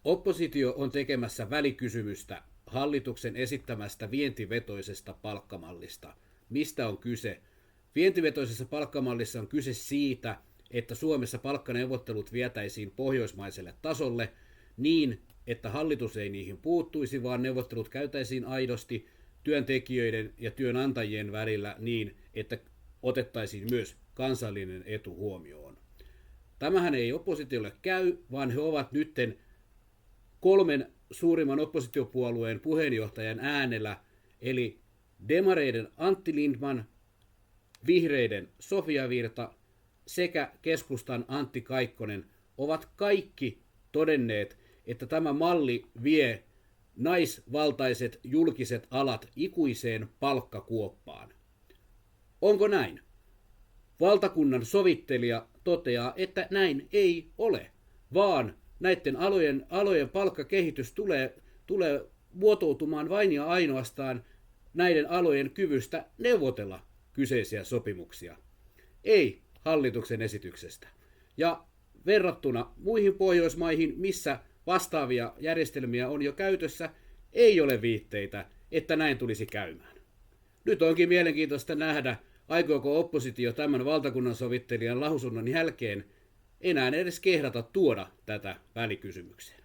Oppositio on tekemässä välikysymystä hallituksen esittämästä vientivetoisesta palkkamallista. Mistä on kyse? Vientivetoisessa palkkamallissa on kyse siitä, että Suomessa palkkaneuvottelut vietäisiin pohjoismaiselle tasolle niin, että hallitus ei niihin puuttuisi, vaan neuvottelut käytäisiin aidosti työntekijöiden ja työnantajien välillä niin, että otettaisiin myös kansallinen etu huomioon. Tämähän ei oppositiolle käy, vaan he ovat nytten kolmen suurimman oppositiopuolueen puheenjohtajan äänellä, eli demareiden Antti Lindman, vihreiden Sofia Virta sekä keskustan Antti Kaikkonen ovat kaikki todenneet, että tämä malli vie naisvaltaiset julkiset alat ikuiseen palkkakuoppaan. Onko näin? Valtakunnan sovittelija toteaa, että näin ei ole, vaan näiden alojen palkkakehitys tulee muotoutumaan vain ja ainoastaan näiden alojen kyvystä neuvotella kyseisiä sopimuksia. Ei hallituksen esityksestä. Ja verrattuna muihin Pohjoismaihin, missä vastaavia järjestelmiä on jo käytössä, ei ole viitteitä, että näin tulisi käymään. Nyt onkin mielenkiintoista nähdä, aikooko oppositio tämän valtakunnan sovittelijan lausunnon jälkeen enää edes kehdata tuoda tätä välikysymykseen.